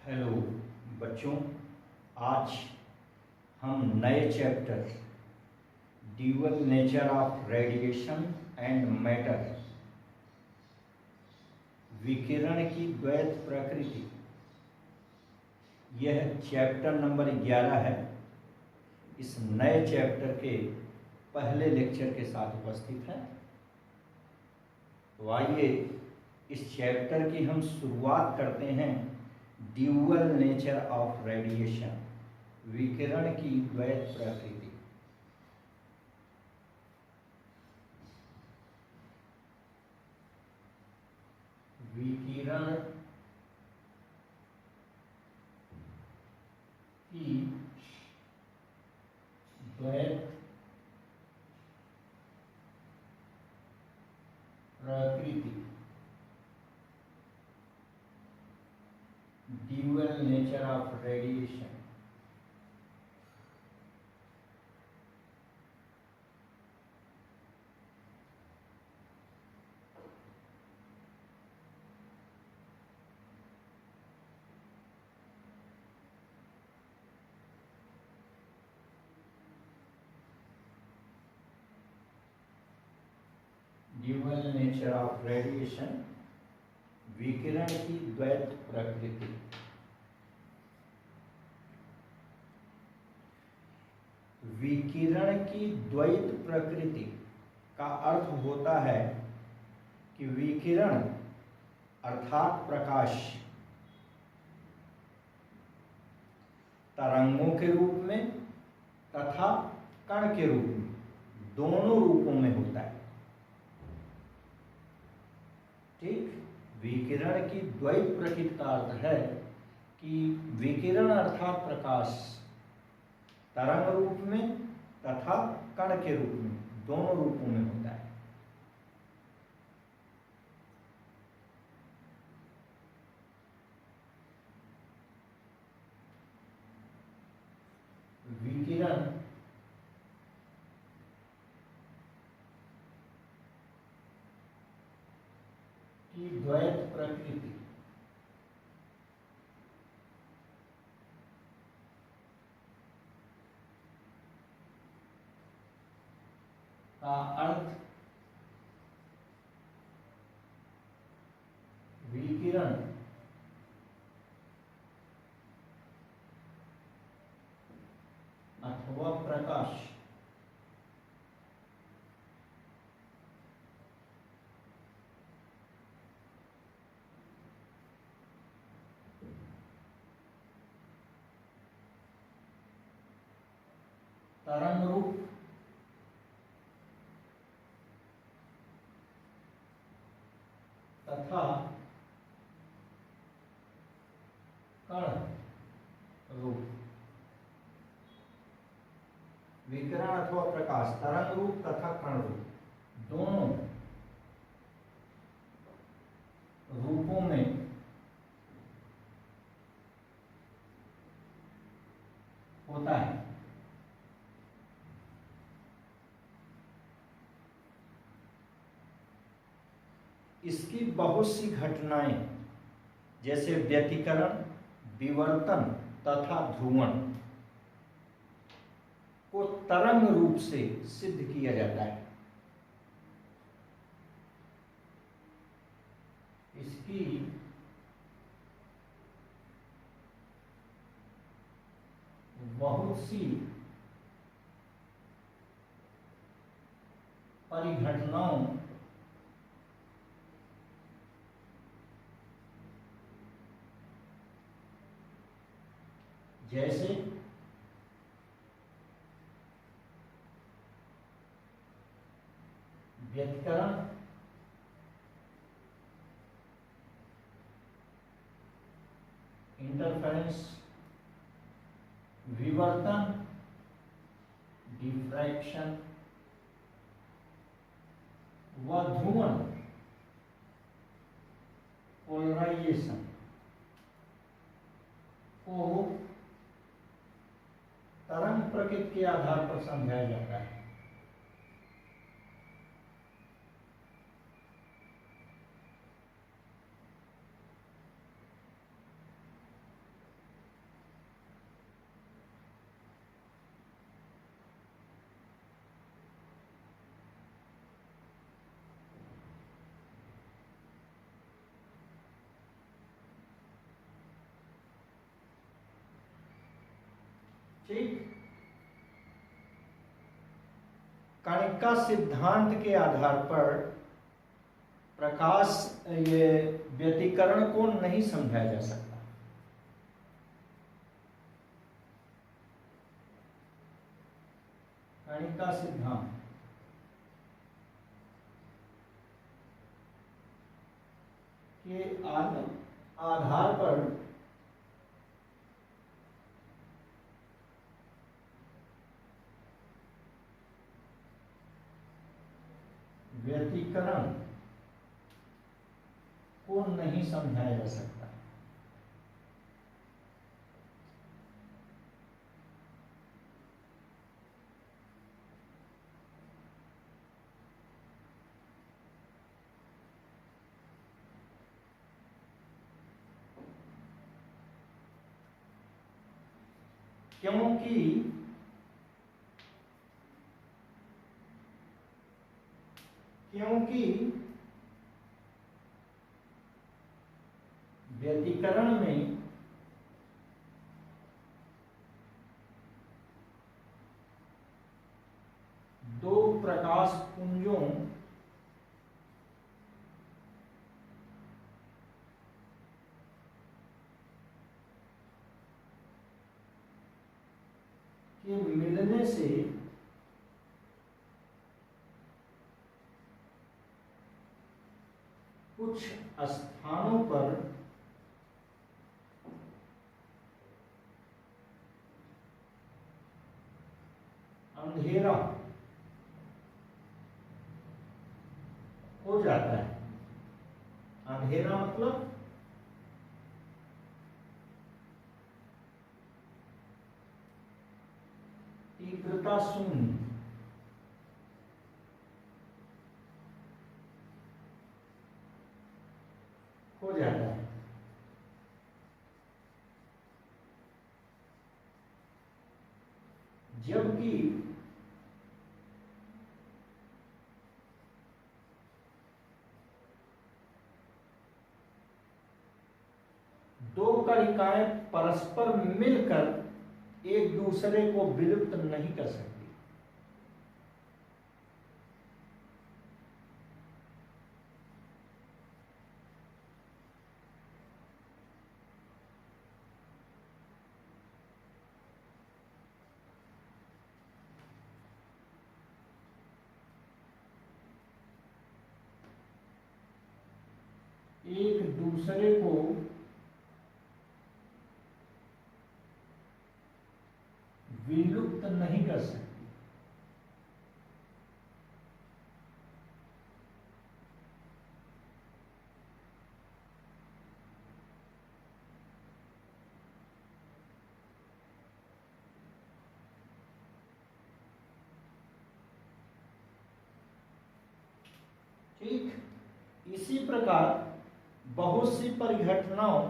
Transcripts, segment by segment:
Hello बच्चों, आज हम नए chapter dual nature of radiation and matter, विकिरण की द्वैत प्रकृति, यह चैप्टर नंबर 11 है। इस नए चैप्टर के पहले लेक्चर के साथ उपस्थित है। तो आइए इस चैप्टर की हम शुरुआत करते हैं। ड्यूअल नेचर ऑफ रेडिएशन, विकिरण की द्वैत प्रकृति। विकिरण की द्वैत प्रकृति, dual nature of radiation. Dual nature of radiation, विकिरण की द्वैत प्रकृति। विकिरण की द्वैत प्रकृति का अर्थ होता है कि विकिरण अर्थात प्रकाश तरंगों के रूप में तथा कण के रूप में, दोनों रूपों में होता है। ठीक, विकिरण की द्वैत प्रकृति का अर्थ है कि विकिरण अर्थात प्रकाश तरंग रूप में तथा कण के रूप में, दोनों रूपों में होता है। विकिरण की द्वैत प्रकृति का अर्थ विकिरण अथवा प्रकाश तरंग रूप तथा कण रूप। विकिरण अथवा प्रकाश तरंग रूप तथा कण रूप, दोनों रूपों में होता है। इसकी बहुत सी घटनाएं जैसे व्यतिकरण, विवर्तन तथा ध्रुवण को तरंग रूप से सिद्ध किया जाता है। इसकी बहुत सी परिघटनाओं जैसे व्यतिकरण, इंटरफेरेंस, विवर्तन, डिफ्रैक्शन व ध्रुवण, पोलराइजेशन को तरंग प्रकृति के आधार पर समझाया जाता है। ठीक। कणिका सिद्धांत के आधार पर प्रकाश ये व्यतिकरण को नहीं समझाया जा सकता। कणिका सिद्धांत के आधार पर व्यतिकरण को नहीं समझाया जा सकता। क्योंकि व्यतिकरण में दो प्रकाश पुंजों के मिलने से कुछ स्थानों पर अंधेरा हो जाता है। अंधेरा मतलब तीव्रता शून्य। हो जाता है। जबकि दो कणिकाएं परस्पर मिलकर एक दूसरे को विलुप्त नहीं कर सकती। एक दूसरे को विलुप्त नहीं कर सकती। ठीक, इसी प्रकार बहुत सी परिघटनाओं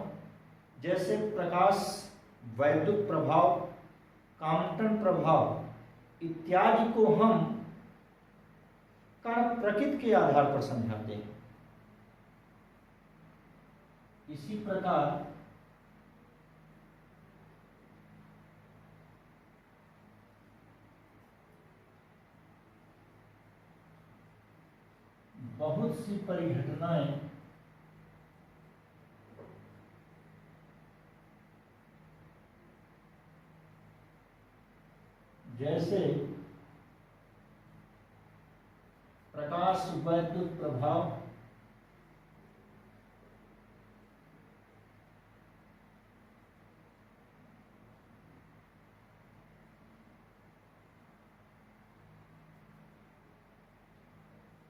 जैसे प्रकाश, वैद्युत प्रभाव, काम्पटन प्रभाव इत्यादि को हम कण प्रकृति के आधार पर समझाते हैं। इसी प्रकार बहुत सी परिघटनाएं जैसे प्रकाश, वैद्युत प्रभाव,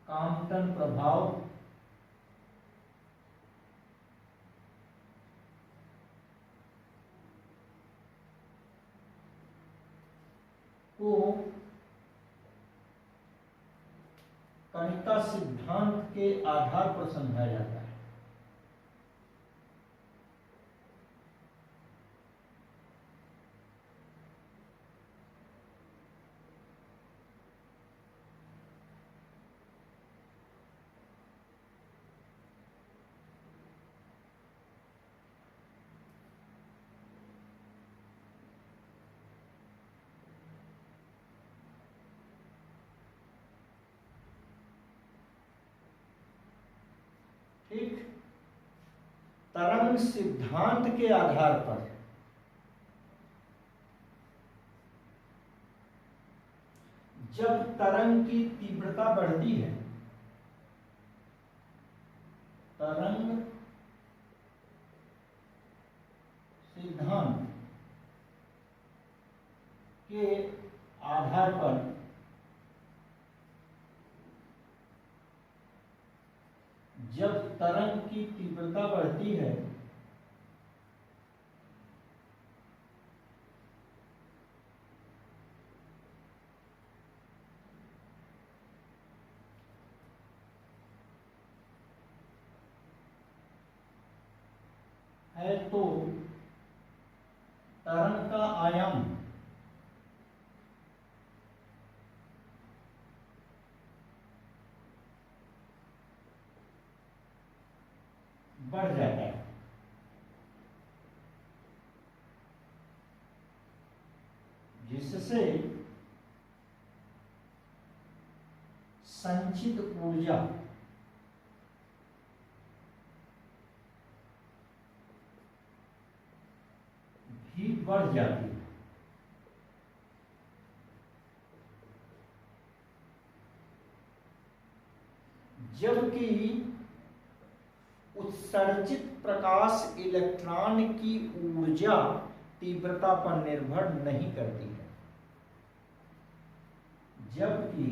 काम्पटन प्रभाव, को कणिका सिद्धांत के आधार पर समझाया जाता है। ठीक। तरंग सिद्धांत के आधार पर जब तरंग की तीव्रता बढ़ती है, तरंग सिद्धांत के आधार पर जब तरंग की तीव्रता बढ़ती है तो तरंग का आयाम बढ़ जाता है। जिससे संचित ऊर्जा भी बढ़ जाती है। जबकि उत्सर्जित प्रकाश इलेक्ट्रॉन की ऊर्जा तीव्रता पर निर्भर नहीं करती है। जबकि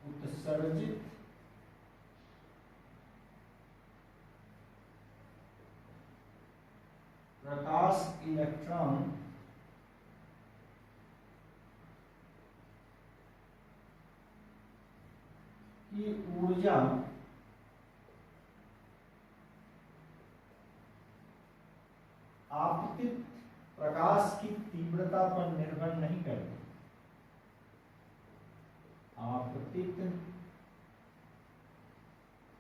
उत्सर्जित प्रकाश इलेक्ट्रॉन की ऊर्जा आपतित प्रकाश की तीव्रता पर निर्भर नहीं करती। आपतित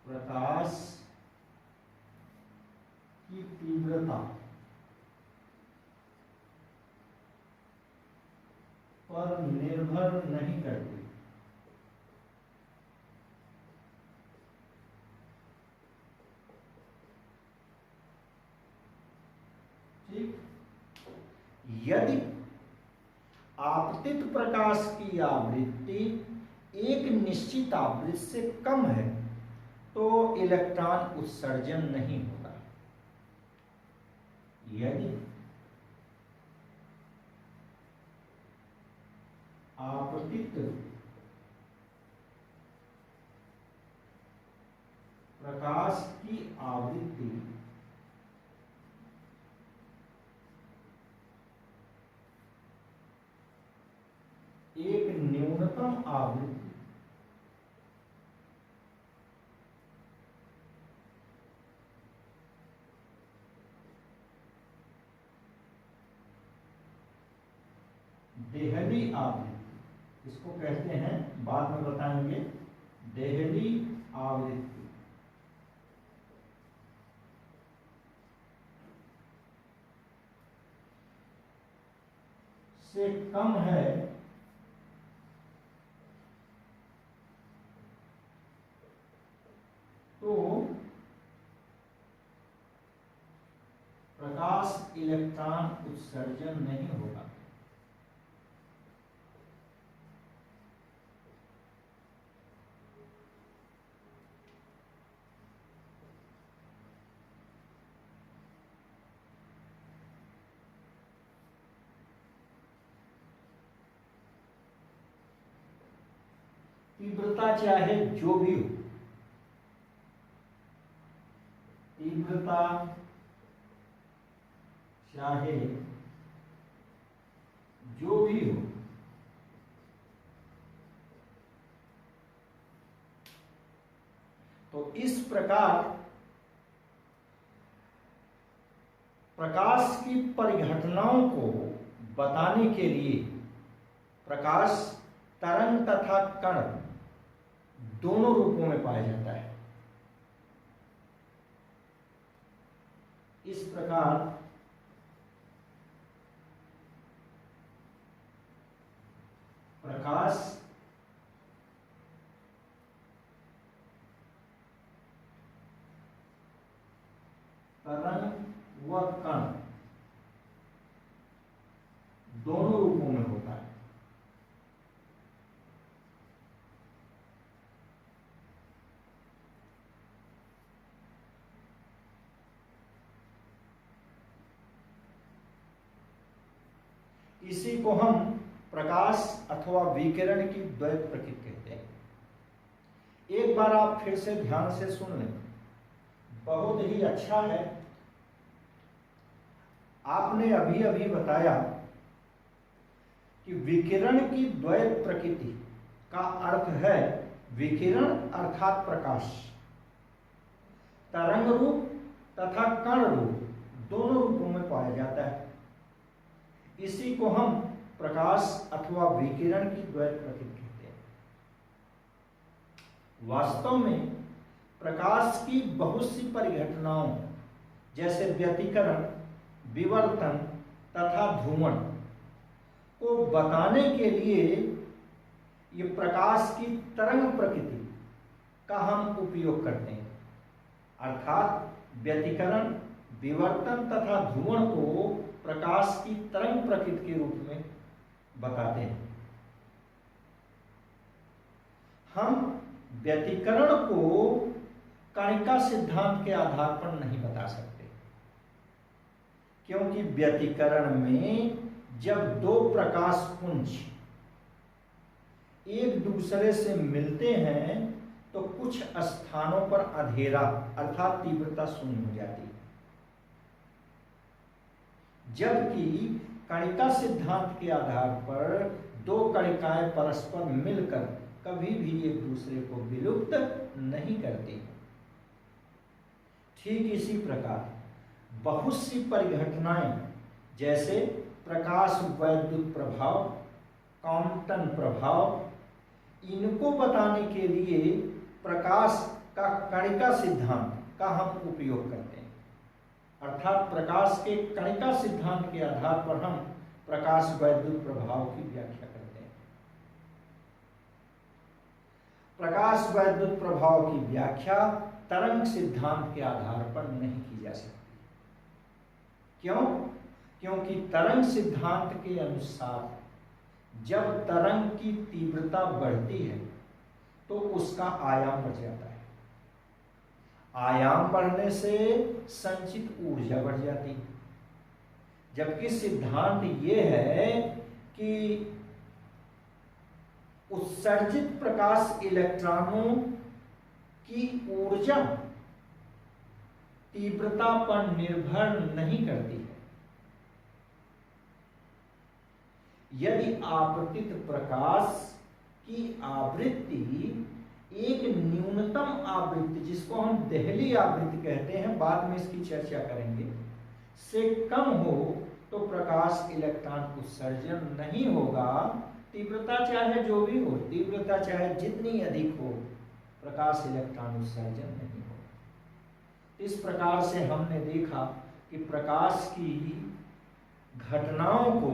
प्रकाश की तीव्रता पर निर्भर नहीं करती। ठीक। यदि आपतित प्रकाश की आवृत्ति एक निश्चित आवृत्ति से कम है तो इलेक्ट्रॉन उत्सर्जन नहीं होता। यदि आपतित प्रकाश की आवृत्ति एक न्यूनतम आवृत्ति देहली आवृत्ति, इसको कहते हैं, बाद में बताएंगे, देहली आवृत्ति से कम है तो प्रकाश इलेक्ट्रॉन उत्सर्जन नहीं होगा। तीव्रता चाहे जो भी हो, तीव्रता चाहे जो भी हो, तो इस प्रकार प्रकाश की परिघटनाओं को बताने के लिए प्रकाश तरंग तथा कण दोनों रूपों में पाया जाता है। इस प्रकार प्रकाश तरंग व कण दोनों रूपों में होता है। इसी को हम प्रकाश अथवा विकिरण की द्वैत प्रकृति कहते हैं। एक बार आप फिर से ध्यान से सुन लें, बहुत ही अच्छा है। आपने अभी अभी बताया कि विकिरण की द्वैत प्रकृति का अर्थ है विकिरण अर्थात प्रकाश, तरंग रूप तथा कण रूप दोनों रूपों में पाया जाता है। इसी को हम प्रकाश अथवा विकिरण की द्वैत प्रकृति कहते हैं। वास्तव में प्रकाश की बहुत सी परिघटनाओं जैसे व्यतिकरण, विवर्तन तथा ध्रुवण को बताने के लिए ये प्रकाश की तरंग प्रकृति का हम उपयोग करते हैं। अर्थात व्यतिकरण, विवर्तन तथा ध्रुवण को प्रकाश की तरंग प्रकृति के रूप में बताते हैं। हम व्यतिकरण को कणिका सिद्धांत के आधार पर नहीं बता सकते, क्योंकि व्यतिकरण में जब दो प्रकाश पुंज एक दूसरे से मिलते हैं तो कुछ स्थानों पर अंधेरा अर्थात तीव्रता शून्य हो जाती है, जबकि कणिका सिद्धांत के आधार पर दो कणिकाएं परस्पर मिलकर कभी भी एक दूसरे को विलुप्त नहीं करती। ठीक इसी प्रकार बहुत सी परिघटनाएं जैसे प्रकाश वैद्युत प्रभाव, क्वांटम प्रभाव, इनको बताने के लिए प्रकाश का कणिका सिद्धांत का हम उपयोग करते हैं। अर्थात प्रकाश के कणिका सिद्धांत के आधार पर हम प्रकाश वैद्युत प्रभाव की व्याख्या करते हैं। प्रकाश वैद्युत प्रभाव की व्याख्या तरंग सिद्धांत के आधार पर नहीं की जा सकती। क्यों? क्योंकि तरंग सिद्धांत के अनुसार जब तरंग की तीव्रता बढ़ती है तो उसका आयाम बढ़ जाता है। आयाम बढ़ने से संचित ऊर्जा बढ़ जाती है, जबकि सिद्धांत ये है कि उत्सर्जित प्रकाश इलेक्ट्रॉनों की ऊर्जा तीव्रता पर निर्भर नहीं करती है। यदि आपतित प्रकाश की आवृत्ति एक न्यूनतम आवृत्ति, जिसको हम देहली आवृत्ति कहते हैं, बाद में इसकी चर्चा करेंगे, से कम हो तो प्रकाश इलेक्ट्रॉन उत्सर्जन नहीं होगा। तीव्रता चाहे जो भी हो, तीव्रता चाहे जितनी अधिक हो, प्रकाश इलेक्ट्रॉन उत्सर्जन नहीं होगा। इस प्रकार से हमने देखा कि प्रकाश की घटनाओं को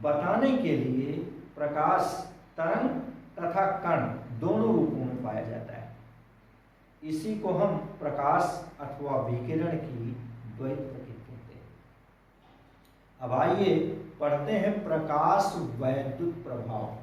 बताने के लिए प्रकाश तरंग तथा कण दोनों रूपों में पाया जाता है। इसी को हम प्रकाश अथवा विकिरण की द्वैत प्रकृति कहते हैं। अब आइए पढ़ते हैं प्रकाश वैद्युत प्रभाव।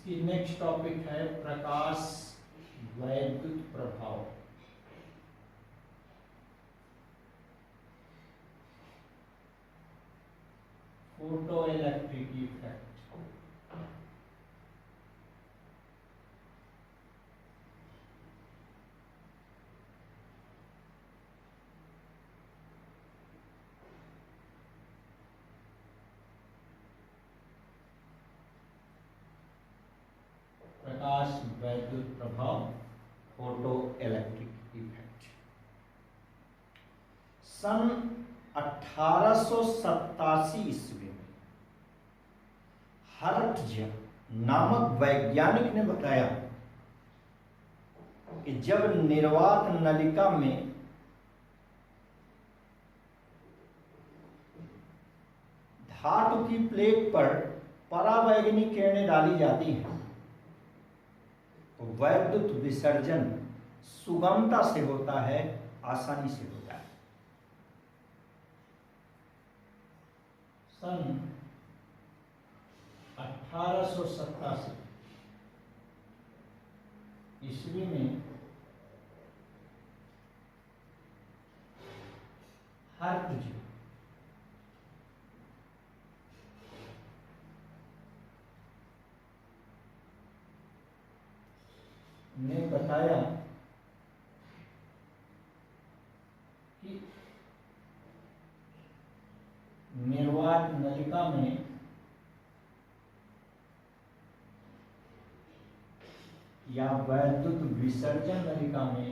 इसकी नेक्स्ट टॉपिक है प्रकाश वैद्युत प्रभाव। Photo electric effect. प्रकाश वैद्युत प्रभाव, फोटो इलेक्ट्रिक इफेक्ट। सन 1887 ईस्वी में हर्ट्ज नामक वैज्ञानिक ने बताया कि जब निर्वात नलिका में धातु की प्लेट पर परावैगनी किरणें डाली जाती हैं तो वैद्युत विसर्जन सुगमता से होता है, आसानी से होता है। सन 1887 ईस्वी में हर्ट्ज ने बताया कि निर्वात नलिका में या वैद्युत विसर्जन नलिका में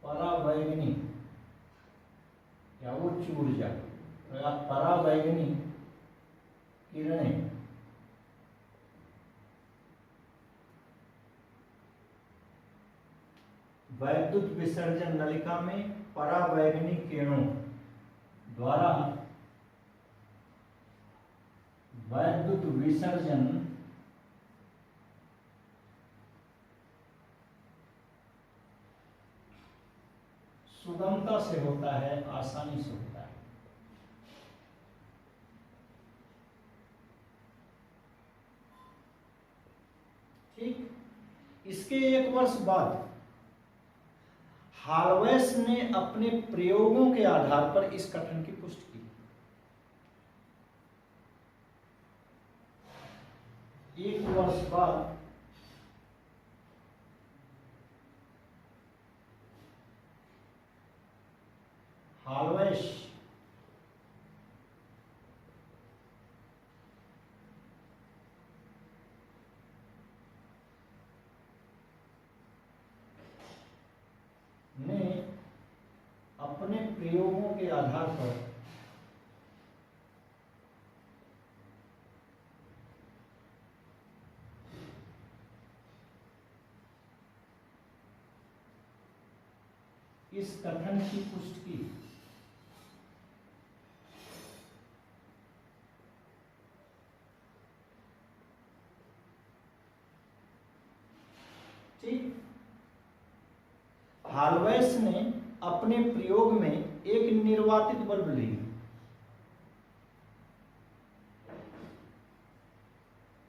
परावैगनी या उच्च ऊर्जा या परावैगनी किरणें वैद्युत विसर्जन नलिका में परावैगनी किरणों द्वारा वैद्युत विसर्जन सुगमता से होता है, आसानी से होता है। ठीक, इसके एक वर्ष बाद हार्वेस ने अपने प्रयोगों के आधार पर इस कथन की पुष्टि की। एक वर्ष बाद हार्वेस ने अपने प्रयोगों के आधार पर इस कथन की पुष्टि की। ठीक, हार्वेस ने अपने प्रयोग में एक निर्वातित बल्ब लिया।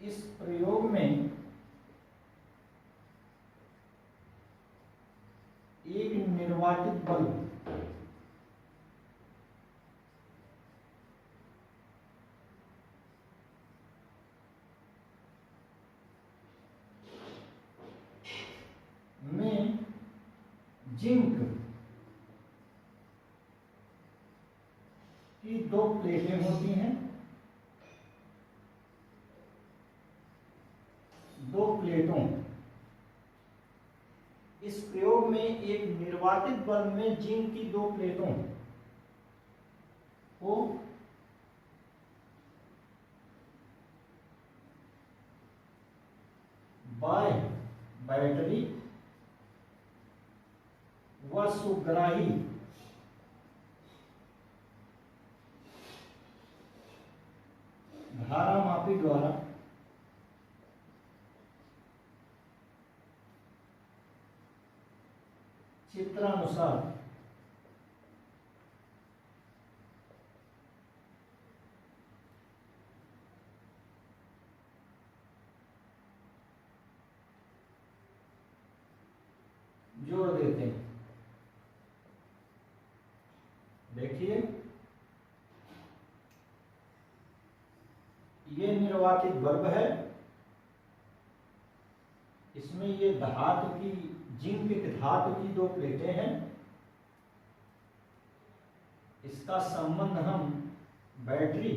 इस प्रयोग में एक निर्वातित बल्ब में जिंक की दो प्लेटें होती हैं, दो प्लेटों, इस प्रयोग में एक निर्वातित बल्ब में जिंक की दो प्लेटों को बाय बैटरी व सुग्राही धारामापी द्वारा चित्रानुसार जोड़ देते हैं। देखिए, ये निर्वाचित वर्ब है, इसमें ये धातु की, जिंक की धातु की 2 प्लेटें हैं। इसका संबंध हम बैटरी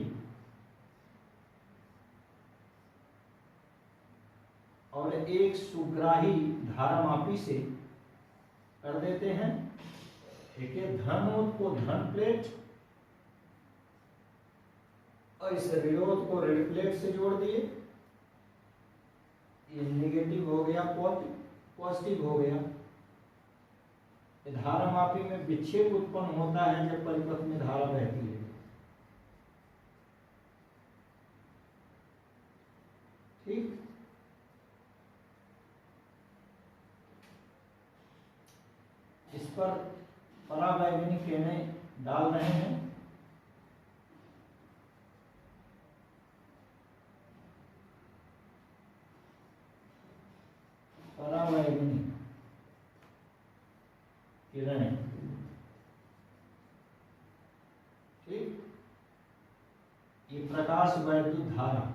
और एक सुग्राही धारामापी से कर देते हैं। देखिए, धन नोट को धन प्लेट और इस ऋणोत को ऋण प्लेट से जोड़ दिए। ये नेगेटिव हो गया, पॉजिटिव हो गया। धारामापी में विक्षेप उत्पन्न होता है जब परिपथ में धारा बहती है। ठीक, इस पर पराबैंगनी किरणें डाल रहे हैं। पराबैंगनी किरणें, ठीक, ये प्रकाश वैद्युत धारा,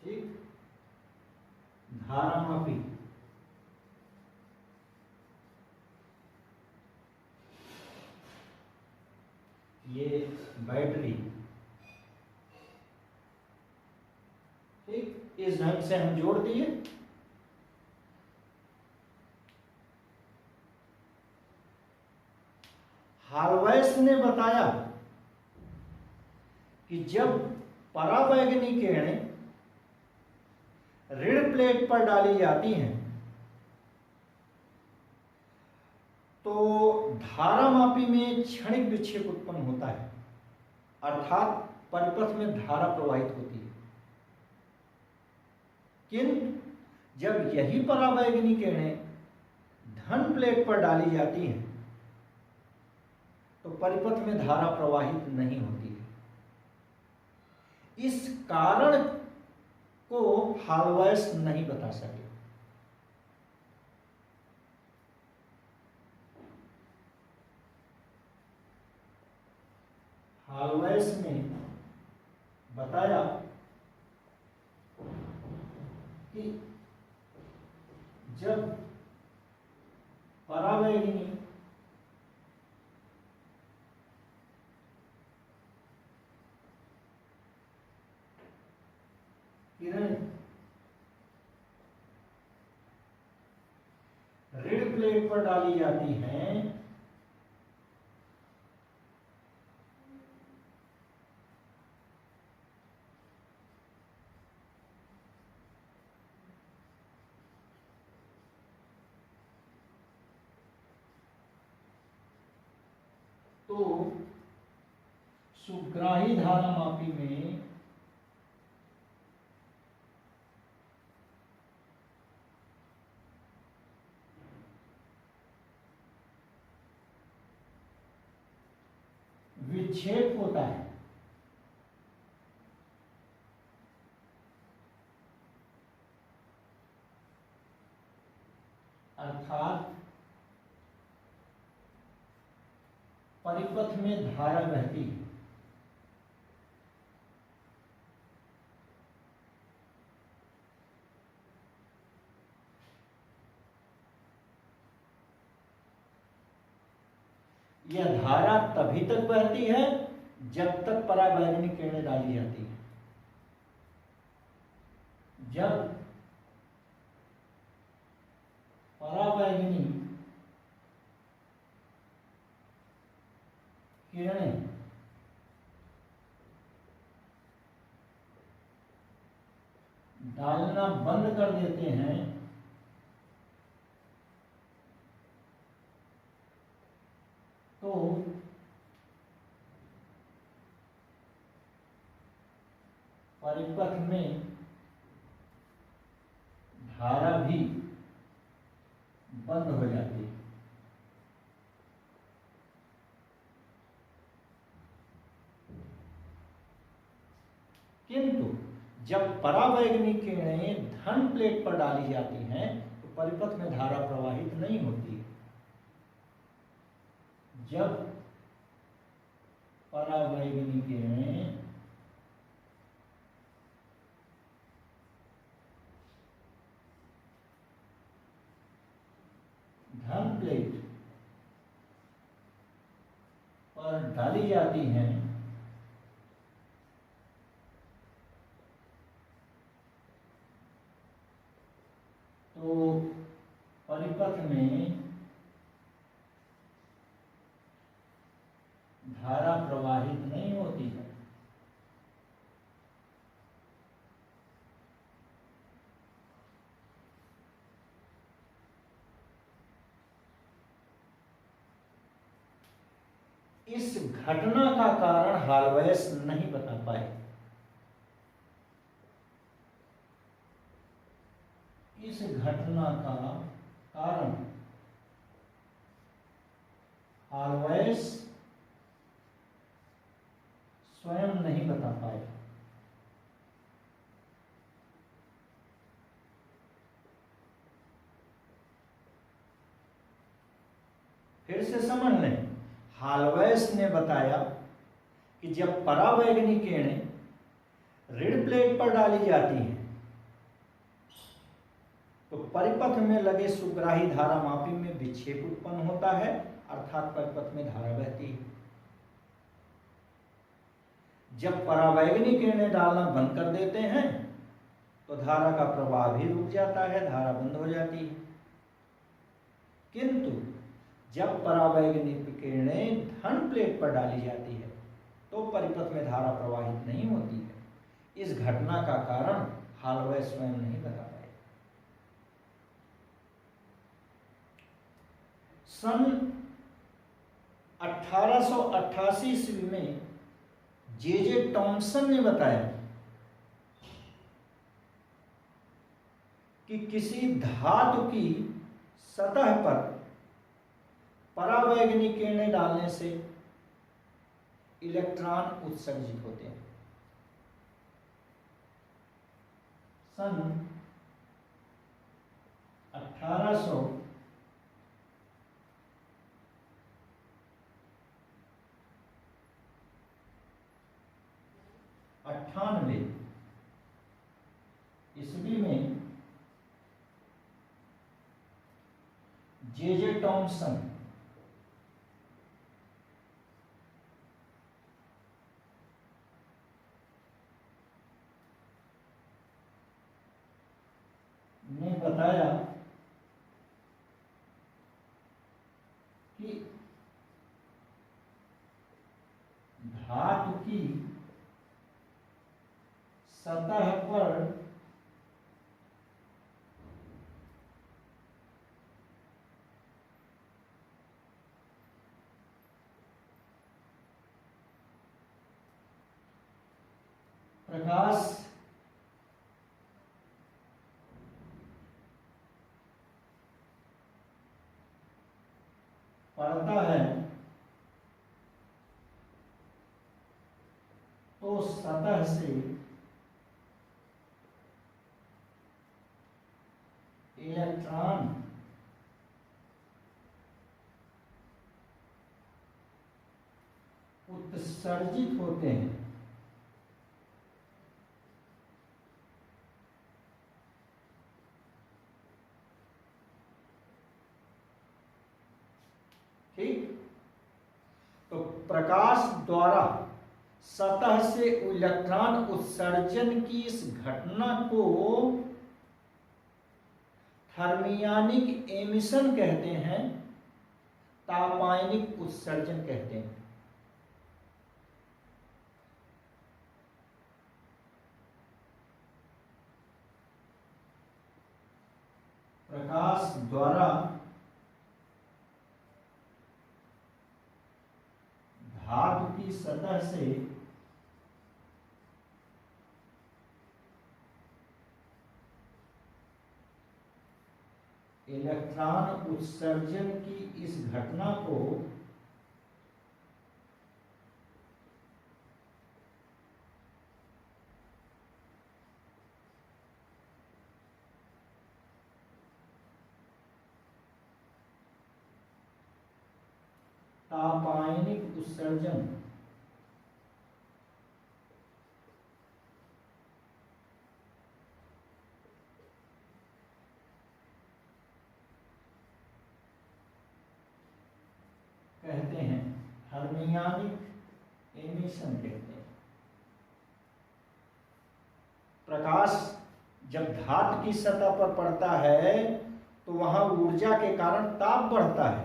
ठीक, धारामापी, ये बैटरी, ठीक, इस ढंग से हम जोड़ दिए। हार्वेस ने बताया कि जब पराबैंगनी किरणें ऋण प्लेट पर डाली जाती हैं तो धारामापी में क्षणिक विक्षेप उत्पन्न होता है, अर्थात परिपथ में धारा प्रवाहित होती है। किंतु जब यही पराबैंगनी किरणें धन प्लेट पर डाली जाती हैं तो परिपथ में धारा प्रवाहित नहीं होती है। इस कारण को हार्वेस नहीं बता सके। हार्वेस ने बताया कि जब पराबैंगनी किरण ऋण प्लेट पर डाली जाती हैं तो सुग्राही धारामापी में विक्षेप होता है, अर्थात परिपथ में धारा बहती है। यह धारा तभी तक बहती है जब तक पराबैंगनी किरणें डाली जाती है। जब पराबैंगनी किरणें डालना बंद कर देते हैं परिपथ में धारा भी बंद हो जाती है। किंतु जब परावैगनी किरणें धन प्लेट पर डाली जाती हैं तो परिपथ में धारा प्रवाहित नहीं होती है। जब परावैगनी किरणें धन प्लेट पर डाली जाती हैं तो परिपथ में धारा प्रवाहित नहीं होती है। इस घटना का कारण हाल्वेस नहीं बता पाए। इस घटना का कारण हाल्वेस स्वयं नहीं बता पाए। फिर से समझ लें, हाल्वेस ने बताया कि जब परावैगनी किरणें ऋण प्लेट पर डाली जाती हैं तो परिपथ में लगे सुग्राही धारामापी में विक्षेप उत्पन्न होता है, अर्थात परिपथ में धारा बहती है। जब परावैगनी किरणें डालना बंद कर देते हैं तो धारा का प्रवाह भी रुक जाता है, धारा बंद हो जाती है। किंतु जब परावैगनी किरणें धन प्लेट पर डाली जाती है तो परिपथ में धारा प्रवाहित नहीं होती है। इस घटना का कारण हाल्वेस स्वयं नहीं बता पाए। सन 1888 ईस्वी में जे टॉमसन ने बताया कि किसी धातु की सतह पर परावैगनी किरणें डालने से इलेक्ट्रॉन उत्सर्जित होते हैं। सन 1898 ईस्वी में जे टॉमसन ने बताया कि धातु की सतह पर प्रकाश पड़ता है तो सतह से इलेक्ट्रॉन उत्सर्जित होते हैं। ठीक, तो प्रकाश द्वारा सतह से इलेक्ट्रॉन उत्सर्जन की इस घटना को थर्मियानिक एमिशन कहते हैं, तापायनिक उत्सर्जन कहते हैं। प्रकाश द्वारा धातु की सतह से इलेक्ट्रॉन उत्सर्जन की इस घटना को तापायनिक उत्सर्जन कहते हैं, थर्मियानिक एमिशन कहते हैं। प्रकाश जब धातु की सतह पर पड़ता है तो वहां ऊर्जा के कारण ताप बढ़ता है,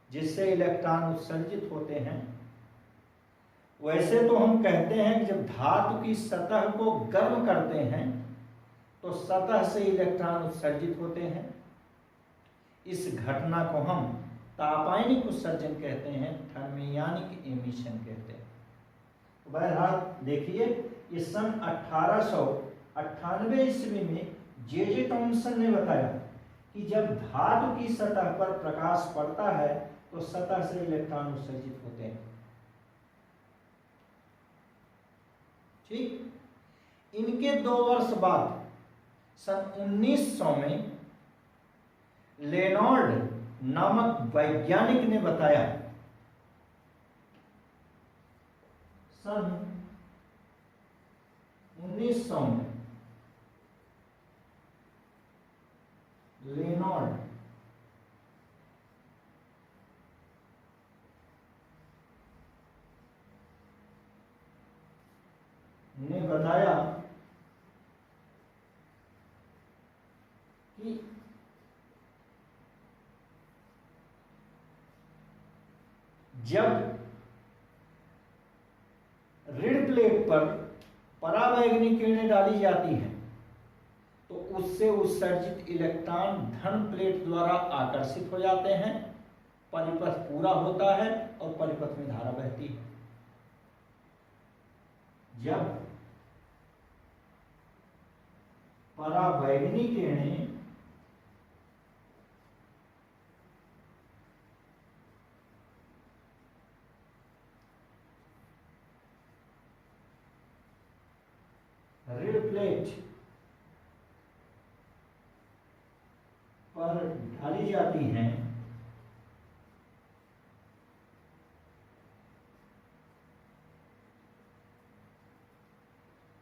जिससे इलेक्ट्रॉन उत्सर्जित होते हैं। वैसे तो हम कहते हैं कि जब धातु की सतह को गर्म करते हैं तो सतह से इलेक्ट्रॉन उत्सर्जित होते हैं। इस घटना को हम तापायनिक उत्सर्जन कहते हैं, थर्मियानिक एमिशन कहते हैं। तो बहरहाल देखिए, ये सन 1898 ईस्वी में जे टॉमसन ने बताया कि जब धातु की सतह पर प्रकाश पड़ता है तो सतह से इलेक्ट्रॉन उत्सर्जित होते हैं। ठीक, इनके 2 वर्ष बाद सन 1900 में लेनॉर्ड नामक वैज्ञानिक ने बताया, सन 1900 में लेनॉर्ड ने बताया कि जब ऋण प्लेट पर पराबैंगनी किरणें डाली जाती हैं तो उससे उत्सर्जित इलेक्ट्रॉन धन प्लेट द्वारा आकर्षित हो जाते हैं, परिपथ पूरा होता है और परिपथ में धारा बहती है। जब पराबैंगनी किरणें ऋण प्लेट पर डाली जाती हैं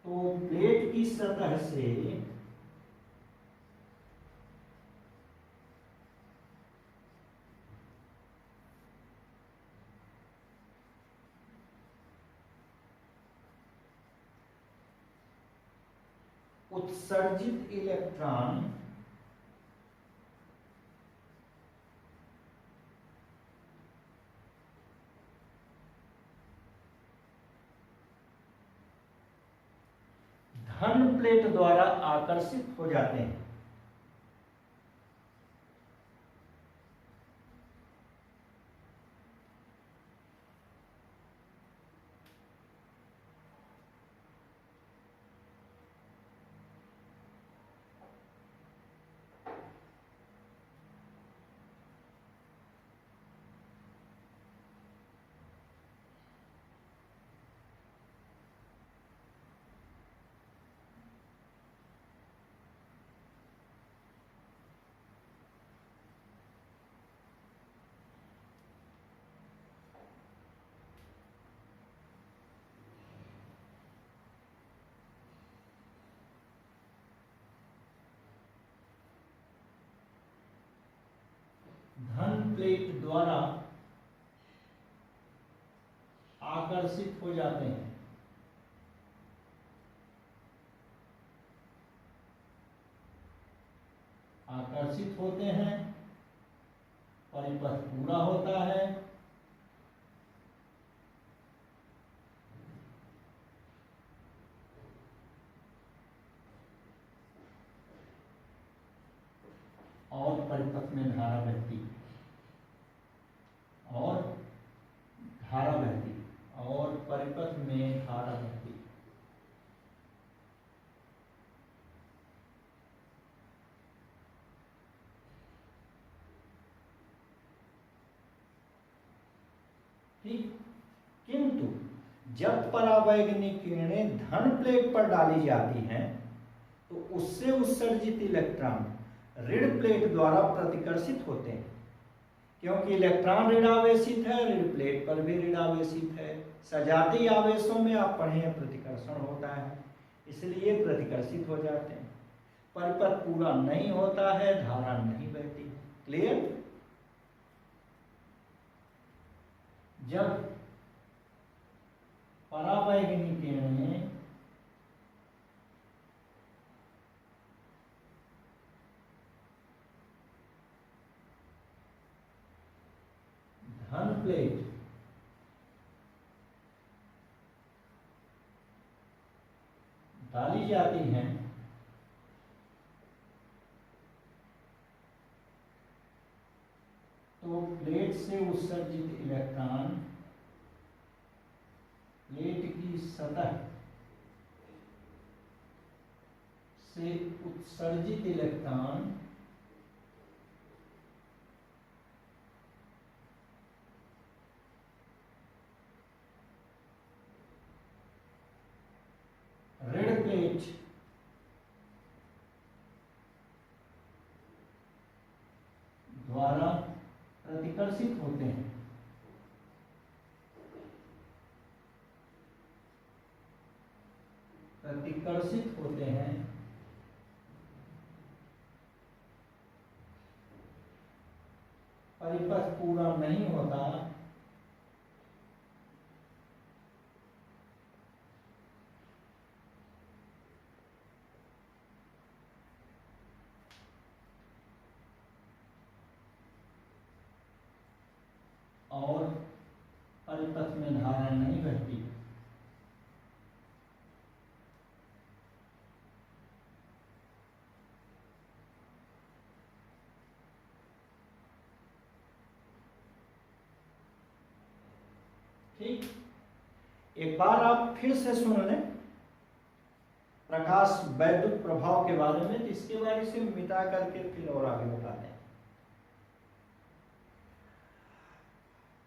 तो प्लेट की सतह से उत्सर्जित इलेक्ट्रॉन धन प्लेट द्वारा आकर्षित हो जाते हैं। धन प्लेट द्वारा आकर्षित हो जाते हैं। आकर्षित होते हैं, परिपथ पूरा होता है, और परिपथ में धारा बहती और धारा बहती और परिपथ में धारा बहती। ठीक। किंतु जब परावैगनी किरणें धन प्लेट पर डाली जाती हैं तो उससे उत्सर्जित इलेक्ट्रॉन ऋण प्लेट द्वारा प्रतिकर्षित होते हैं, क्योंकि इलेक्ट्रॉन ऋणावेशित है, ऋण प्लेट पर भी ऋणावेशित है। सजातीय आवेशों में आप पढ़े हैं प्रतिकर्षण होता है, इसलिए प्रतिकर्षित हो जाते हैं। परिपथ पूरा नहीं होता है, धारा नहीं बहती। क्लियर? जब परावैगनी किरणें धन प्लेट डाली जाती हैं तो प्लेट से उत्सर्जित इलेक्ट्रॉन प्लेट की सतह से उत्सर्जित इलेक्ट्रॉन ऋण प्लेट द्वारा प्रतिकर्षित होते हैं। प्रतिकर्षित होते हैं परिपथ पूरा नहीं होता और परिपथ में धारा नहीं बहती। ठीक, एक बार आप फिर से सुन लें प्रकाश वैद्युत प्रभाव के बारे में, इसके बारे से मिटा करके फिर और आगे बताते हैं।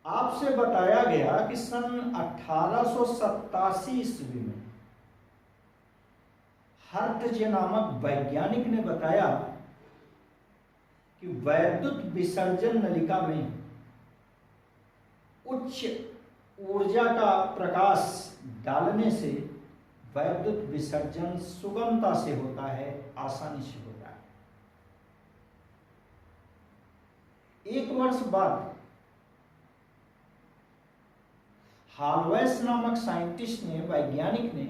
आपसे बताया गया कि सन 1887 ईस्वी में हर्ट्ज नामक वैज्ञानिक ने बताया कि वैद्युत विसर्जन नलिका में उच्च ऊर्जा का प्रकाश डालने से वैद्युत विसर्जन सुगमता से होता है, आसानी से होता है। एक वर्ष बाद हालवेस नामक साइंटिस्ट ने, वैज्ञानिक ने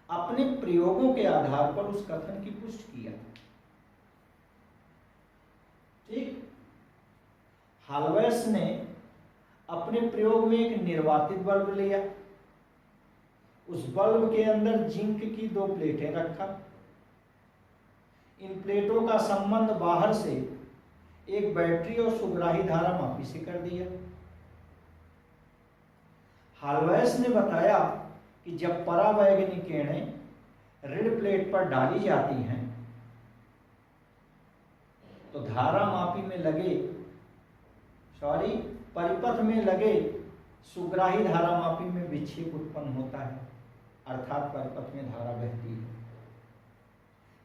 अपने प्रयोगों के आधार पर उस कथन की पुष्टि किया। ठीक, हालवेस ने अपने प्रयोग में एक निर्वातित बल्ब लिया, उस बल्ब के अंदर जिंक की 2 प्लेटें रखा। इन प्लेटों का संबंध बाहर से एक बैटरी और सुग्राही धारा मापी से कर दिया। हालवेस ने बताया कि जब परावैगनी किरणें ऋण प्लेट पर डाली जाती हैं तो धारा मापी में लगे परिपथ में लगे सुग्राही धारा मापी में विक्षेप उत्पन्न होता है, अर्थात परिपथ में धारा बहती है।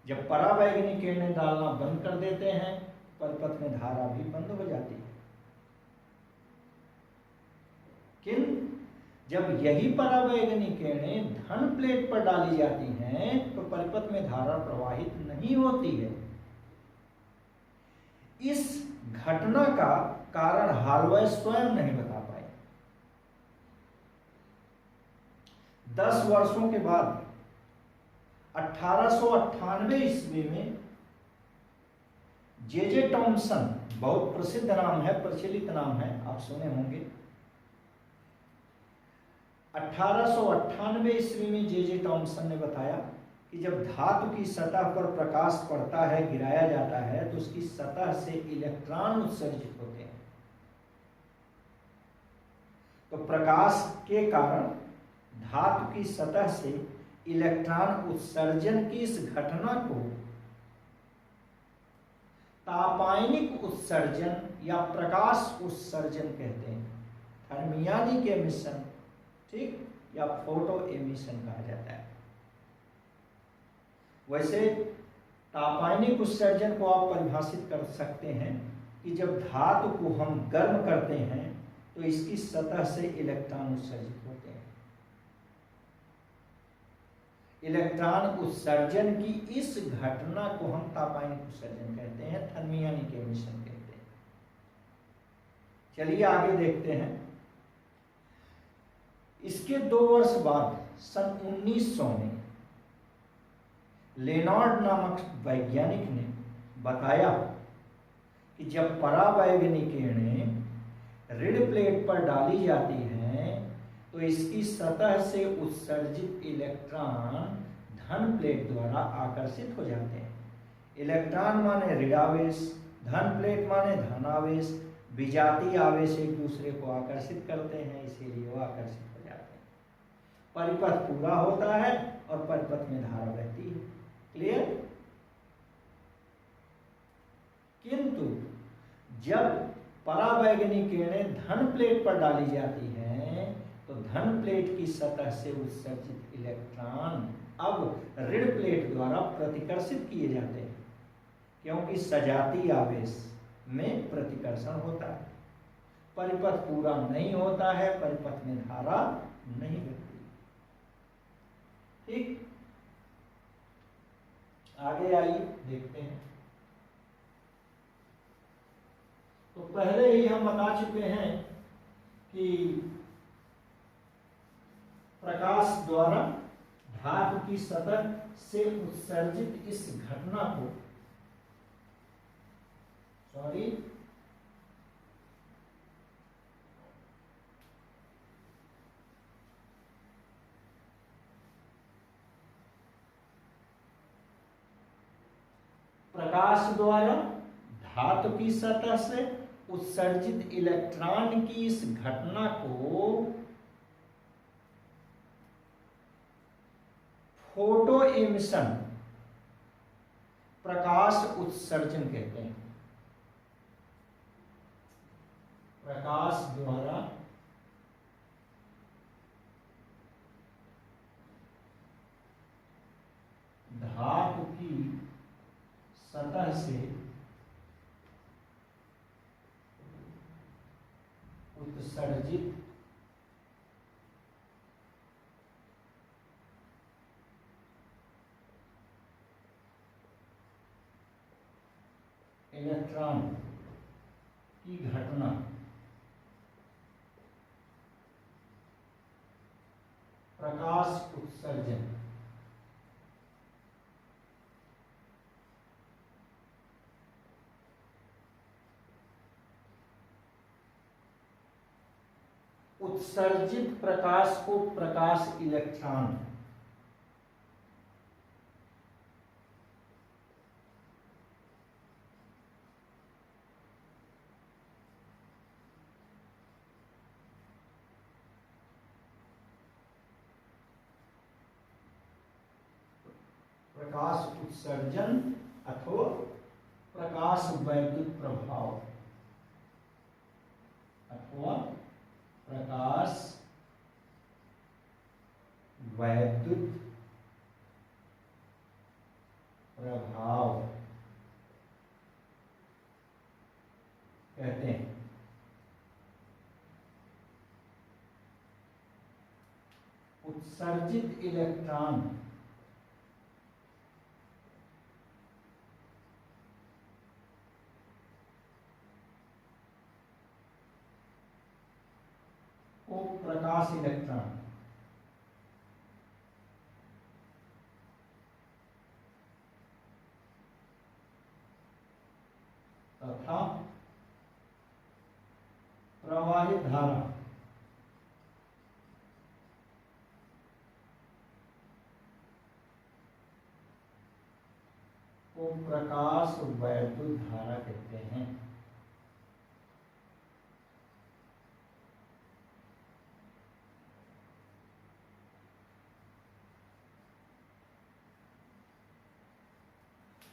जब परावैगनी किरणें डालना बंद कर देते हैं, परिपथ में धारा भी बंद हो जाती है। किंतु जब यही परावैगनी किरणें धन प्लेट पर डाली जाती हैं तो परिपथ में धारा प्रवाहित नहीं होती है। इस घटना का कारण हालवेस स्वयं नहीं बता पाए। 10 वर्षों के बाद 1898 ईस्वी में जे टॉमसन, बहुत प्रसिद्ध नाम है, प्रचलित नाम है, आप सुने होंगे। 1898 ईस्वी में जे टॉमसन ने बताया कि जब धातु की सतह पर प्रकाश पड़ता है, गिराया जाता है, तो उसकी सतह से इलेक्ट्रॉन उत्सर्जित होते हैं। तो प्रकाश के कारण धातु की सतह से इलेक्ट्रॉन उत्सर्जन की इस घटना को तापायनिक उत्सर्जन या प्रकाश उत्सर्जन कहते हैं। थर्मियानिक एमिशन, ठीक, या फोटो एमिशन कहा जाता है। वैसे तापायनिक उत्सर्जन को आप परिभाषित कर सकते हैं कि जब धातु को हम गर्म करते हैं तो इसकी सतह से इलेक्ट्रॉन उत्सर्जित होते हैं। इलेक्ट्रॉन उत्सर्जन की इस घटना को हम तापायनिक उत्सर्जन कहते हैं, थर्मियानिक एमिशन कहते हैं। चलिए आगे देखते हैं। इसके 2 वर्ष बाद सन 1900 में लेनार्ड नामक वैज्ञानिक ने बताया कि जब परावैगनी किरणें ऋण प्लेट पर डाली जाती हैं तो इसकी सतह से उत्सर्जित इलेक्ट्रॉन धन प्लेट द्वारा आकर्षित हो जाते हैं। इलेक्ट्रॉन माने ऋणावेश, धन प्लेट माने धनावेश, विजातीय आवेश एक दूसरे को आकर्षित करते हैं, इसीलिए वो आकर्षित हो जाते हैं। परिपथ पूरा होता है और परिपथ में धारा बहती है। क्लियर? किंतु जब परावैगनी किरणें धन प्लेट पर डाली जाती हैं तो धन प्लेट की सतह से उत्सर्जित इलेक्ट्रॉन अब ऋण प्लेट द्वारा प्रतिकर्षित किए जाते हैं, क्योंकि सजातीय आवेश में प्रतिकर्षण होता है। परिपथ पूरा नहीं होता है, परिपथ में धारा नहीं बहती। ठीक, आगे आइए देखते हैं। तो पहले ही हम बता चुके हैं कि प्रकाश द्वारा धातु की सतह से उत्सर्जित इस घटना को प्रकाश द्वारा धातु की सतह से उत्सर्जित इलेक्ट्रॉन की इस घटना को फोटो एमिशन, प्रकाश उत्सर्जन कहते हैं। प्रकाश द्वारा धातु की सतह से उत्सर्जित इलेक्ट्रॉन की घटना प्रकाश उत्सर्जन। उत्सर्जित प्रकाश को प्रकाश इलेक्ट्रॉन प्रकाश उत्सर्जन अथवा प्रकाश वैद्युत प्रभाव अथवा प्रकाश वैद्युत प्रभाव कहते हैं। उत्सर्जित इलेक्ट्रॉन को प्रकाश इलेक्ट्रॉन तथा प्रवाहित धारा को प्रकाश वैद्युत धारा कहते हैं।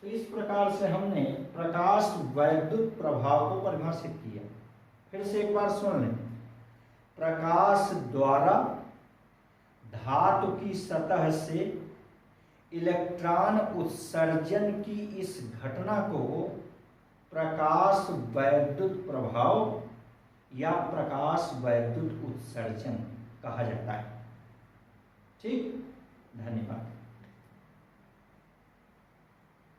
तो इस प्रकार से हमने प्रकाश वैद्युत प्रभाव को परिभाषित किया। फिर से एक बार सुन लें। प्रकाश द्वारा धातु की सतह से इलेक्ट्रॉन उत्सर्जन की इस घटना को प्रकाश वैद्युत प्रभाव या प्रकाश वैद्युत उत्सर्जन कहा जाता है। ठीक, धन्यवाद।